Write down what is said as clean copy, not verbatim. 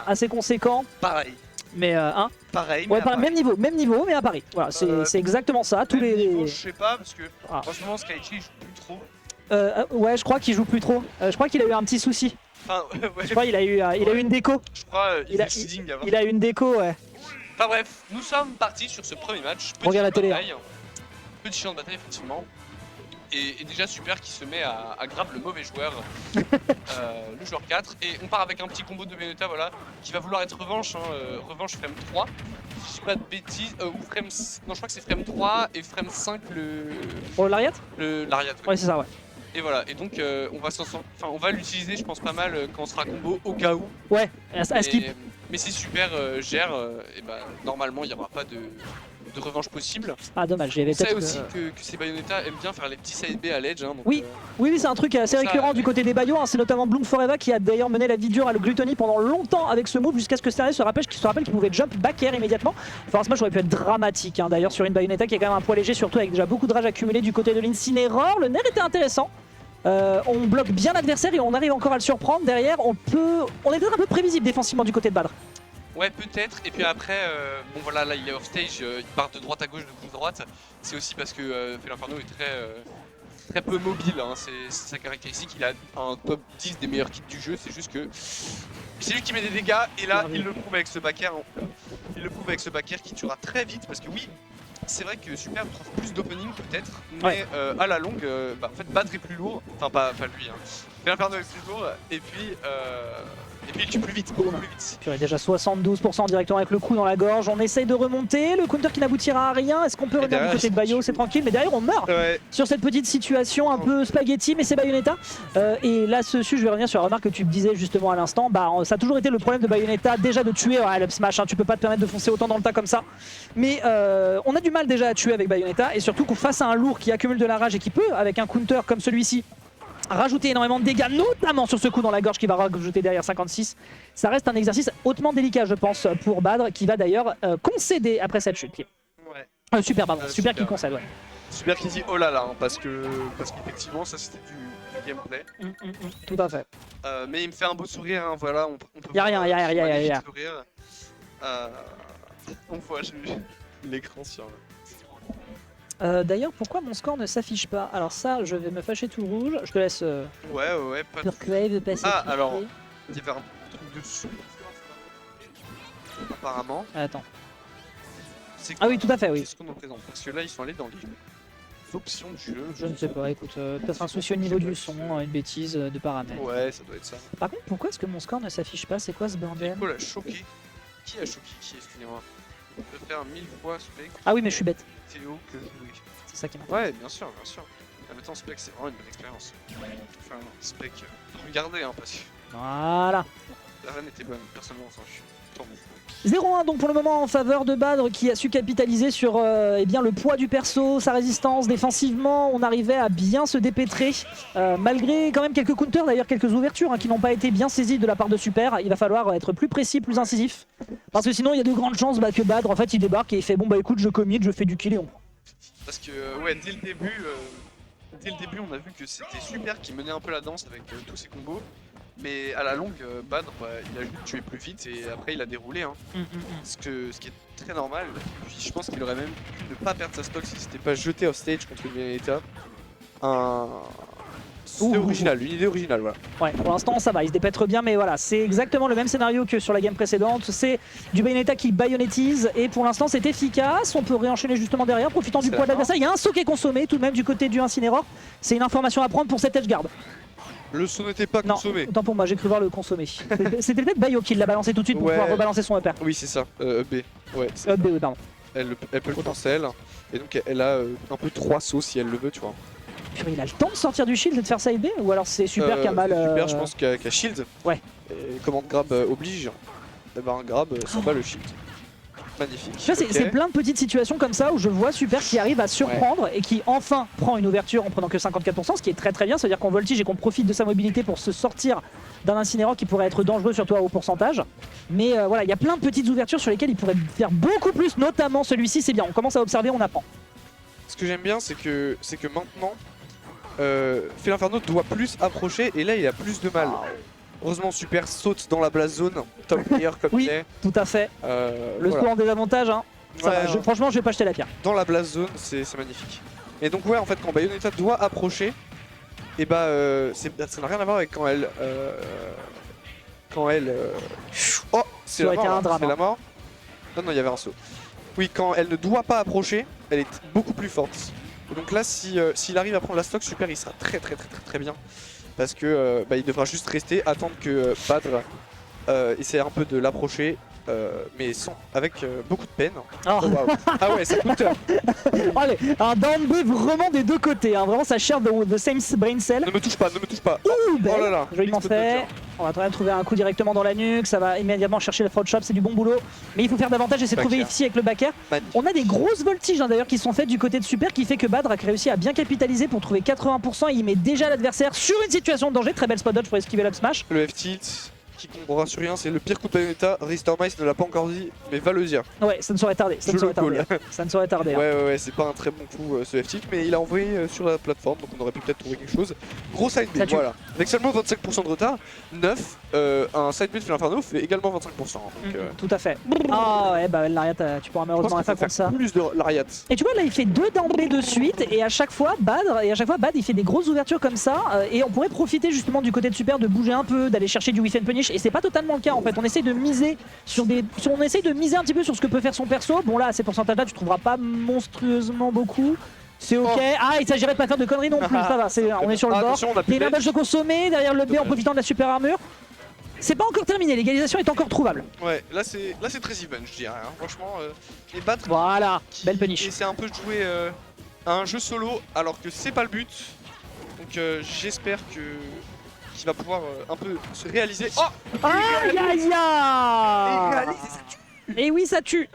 assez conséquent. Pareil. Mais Pareil. ouais, mais même niveau, mais à Paris. Voilà, c'est exactement ça. Tous les niveau, je sais pas, parce que Ah. en ce moment, Skytree joue plus trop. ouais, je crois qu'il joue plus trop. Je crois qu'il a eu un petit souci. Enfin, ouais, Je crois qu'il a eu une déco. je crois Il a, seeding avant. il a eu une déco, ouais. Enfin bref, nous sommes partis sur ce premier match. Regarde la télé. Petit champ de bataille, effectivement. Et déjà super qui se met à grab le mauvais joueur, le joueur 4. Et on part avec un petit combo de Bayonetta, voilà, qui va vouloir être revanche, revanche frame 3. Si je dis pas de bêtises, ou frame... Non, je crois que c'est frame 3 et frame 5 le... Pour l'Ariat. L'Ariat, Ouais, c'est ça, ouais. Et voilà, et donc on va l'utiliser, je pense, pas mal quand on sera combo au cas où. Ouais, à skip. Mais c'est super, gère, et bah normalement il n'y aura pas de revanche possible. Ah dommage, j'avais On sait peut-être... aussi que ces Bayonetta aiment bien faire les petits side B à l'edge. Hein, oui, oui, c'est un truc assez récurrent du côté des Bayo. Hein. C'est notamment Bloom Forever qui a d'ailleurs mené la vie dure à le Gluttony pendant longtemps avec ce move jusqu'à ce que Sterling se rappelle qu'il pouvait jump back air immédiatement. Enfin, ce match aurait pu être dramatique hein, d'ailleurs sur une Bayonetta qui est quand même un poids léger, surtout avec déjà beaucoup de rage accumulée du côté de l'Incineroar. Le nerf était intéressant. On bloque bien l'adversaire et on arrive encore à le surprendre. Derrière, on est peut-être un peu prévisible défensivement du côté de Badr. Ouais, peut-être. Et puis après, bon voilà, là il est off stage, il part de droite à gauche, de gauche à droite. C'est aussi parce que Felinferno est très peu mobile, hein. C'est sa caractéristique. Il a un top 10 des meilleurs kits du jeu. C'est juste que c'est lui qui met des dégâts. Et là, il le prouve avec ce back air. Il le prouve avec ce back air qui tuera très vite. Parce que oui, c'est vrai que Super trouve plus d'opening peut-être, mais à la longue, en fait, Badr est plus lourd. Enfin, pas lui, hein. Felinferno est plus lourd. Et puis il tue plus vite, beaucoup plus vite. J'aurais déjà 72% directement avec le coup dans la gorge. On essaye de remonter, le counter qui n'aboutira à rien. Est-ce qu'on peut revenir du côté de Bayo? C'est tranquille, mais derrière on meurt sur cette petite situation un peu spaghetti, mais c'est Bayonetta. Et là, je vais revenir sur la remarque que tu me disais justement à l'instant. Bah, ça a toujours été le problème de Bayonetta, déjà de tuer l'up smash. Hein, tu peux pas te permettre de foncer autant dans le tas comme ça. Mais on a du mal déjà à tuer avec Bayonetta, et surtout qu'on face à un lourd qui accumule de la rage et qui peut, avec un counter comme celui-ci, rajouter énormément de dégâts, notamment sur ce coup dans la gorge qui va rajouter derrière 56. Ça reste un exercice hautement délicat, je pense, pour Badr, qui va d'ailleurs concéder après cette chute. Ouais. Super, pardon. Super qui concède, ouais. Super qui dit oh là là, hein, parce qu'effectivement, ça c'était du gameplay. Tout à fait. Mais il me fait un beau sourire, hein, voilà. On peut y'a rien, y'a. Sourire. On voit l'écran sur... D'ailleurs, pourquoi mon score ne s'affiche pas? Alors ça, je vais me fâcher tout rouge. Je te laisse... Ouais, pas de... Crave, passer. Ah, alors, il y avait un truc dessus. Apparemment. Attends. Ah oui, tout à fait, oui. Qu'est-ce qu'on nous présente? Parce que là, ils sont allés dans les options du jeu. Je ne sais pas, écoute, peut-être un souci au niveau du son, une bêtise de paramètres. Ouais, ça doit être ça. Par contre, pourquoi est-ce que mon score ne s'affiche pas? C'est quoi ce bordel? Nico l'a choqué. Qui a choqué qui? Excusez-moi. On peut faire 1000 fois Spec. Ah oui, mais je suis bête. Théo que oui. C'est ça qui m'a. Ouais, bien sûr, bien sûr. En même temps, Spec, c'est vraiment une bonne expérience. Enfin, Spec, regardez, hein, parce que Voilà. la reine était bonne, personnellement, ça, je suis tant bon. 0-1 donc pour le moment en faveur de Badr qui a su capitaliser sur eh bien, le poids du perso, sa résistance défensivement. On arrivait à bien se dépêtrer malgré quand même quelques counters, d'ailleurs quelques ouvertures hein, qui n'ont pas été bien saisies de la part de Super. Il va falloir être plus précis, plus incisif parce que sinon il y a de grandes chances que Badr en fait il débarque et il fait bon bah écoute je commit, je fais du kill et on prend. Parce que ouais dès le début on a vu que c'était Super qui menait un peu la danse avec tous ses combos. Mais à la longue, Badr, il a juste tué plus vite et après il a déroulé. Hein. Ce qui est très normal. Puis je pense qu'il aurait même pu ne pas perdre sa stock si c'était pas jeté off stage contre Bayonetta. Une idée originale, voilà. Ouais, pour l'instant ça va, il se dépètre bien, mais voilà, c'est exactement le même scénario que sur la game précédente. C'est du Bayonetta qui bayonettise et pour l'instant c'est efficace. On peut réenchaîner justement derrière, profitant du poids de l'adversaire. Il y a un saut qui est consommé tout de même du côté du Incineroar. C'est une information à prendre pour cette edge guard. Le saut n'était pas consommé. Non, autant pour moi, j'ai cru voir le consommer. C'était peut-être Bayo qui l'a balancé tout de suite pour pouvoir rebalancer son upper. Oui, c'est ça. B. Ouais. B, pardon. Elle peut le cancel. Et donc elle a un peu 3 sauts si elle le veut, tu vois. Purée, il a le temps de sortir du shield et de faire side B? Ou alors c'est Super qui a mal. Super, je pense qu'à shield. Ouais. Et commande grab oblige d'avoir un grab, ça bat le shield. Magnifique. C'est plein de petites situations comme ça où je vois Super qui arrive à surprendre et qui enfin prend une ouverture en prenant que 54%, ce qui est très bien, c'est-à-dire qu'on voltige et qu'on profite de sa mobilité pour se sortir d'un Incineroar qui pourrait être dangereux surtout à haut pourcentage. Mais voilà, il y a plein de petites ouvertures sur lesquelles il pourrait faire beaucoup plus, notamment celui-ci, c'est bien, on commence à observer, on apprend. Ce que j'aime bien c'est que maintenant Felinferno doit plus approcher et là il a plus de mal. Heureusement Super saute dans la blast zone, top player comme Oui, il est. tout à fait. Le Voilà. score en désavantage, hein. Ça Ouais, va. Franchement, je vais pas jeter la pierre. Dans la blast zone, c'est magnifique. Et donc ouais, en fait, quand Bayonetta doit approcher, et bah ça n'a rien à voir avec quand elle... Oh, c'est la mort, c'est la mort. Non, il y avait un saut. Oui, quand elle ne doit pas approcher, elle est beaucoup plus forte. Et donc là, s'il arrive à prendre la stock, Super, il sera très bien. Parce que il devra juste rester, attendre que Badr essaie un peu de l'approcher. Mais avec beaucoup de peine. Oh. Oh, wow. Ah ouais, ça coûte. Allez, un down B vraiment des deux côtés, hein. Vraiment ça share the same brain cell. Ne me touche pas, ne me touche pas. Ouh, oh là là, joliment fait. On va quand même trouver un coup directement dans la nuque, ça va immédiatement chercher le fraud shop, c'est du bon boulot. Mais il faut faire davantage et c'est trouvé ici avec le backer. On a des grosses voltiges hein, d'ailleurs qui sont faites du côté de Super qui fait que Badr a réussi à bien capitaliser pour trouver 80% et il met déjà l'adversaire sur une situation de danger. Très belle spot dodge pour esquiver l'up smash. Le F-tilt qui tombera sur rien, c'est le pire coup de Bayonetta. Rister Mice ne l'a pas encore dit, mais va le dire. Ouais, ça ne saurait tarder. Ça ne saurait tarder. Hein. Ouais, c'est pas un très bon coup ce F-tilt, mais il a envoyé sur la plateforme, donc on aurait pu peut-être trouver quelque chose. Gros side B, voilà. Avec seulement 25% de retard, 9, un side B de Inferno fait également 25%. Donc, tout à fait. Ah ouais, bah Lariat, tu pourras malheureusement faire contre ça. Plus de Lariat. Et tu vois là, il fait 2 down B de suite, et à chaque fois, Badr, il fait des grosses ouvertures comme ça, et on pourrait profiter justement du côté de Super de bouger un peu, d'aller chercher du whiff and punish. Et c'est pas totalement le cas en fait, on essaye de miser on essaye de miser un petit peu sur ce que peut faire son perso. Bon là, à ces pourcentages là, tu trouveras pas monstrueusement beaucoup. C'est ok. Ah, il s'agirait de pas faire de conneries non plus, ça va, on est sur le bord. Il y a une image de consommer derrière le B en profitant de la super armure. C'est pas encore terminé, l'égalisation est encore trouvable. Ouais, là c'est très even, je dirais. Hein. Franchement, les battre. Voilà, belle punish. C'est un peu de jouer à un jeu solo alors que c'est pas le but. Donc j'espère qu'il va pouvoir un peu se réaliser. Oh, aïe aïe aïe. Et oui, ça tue.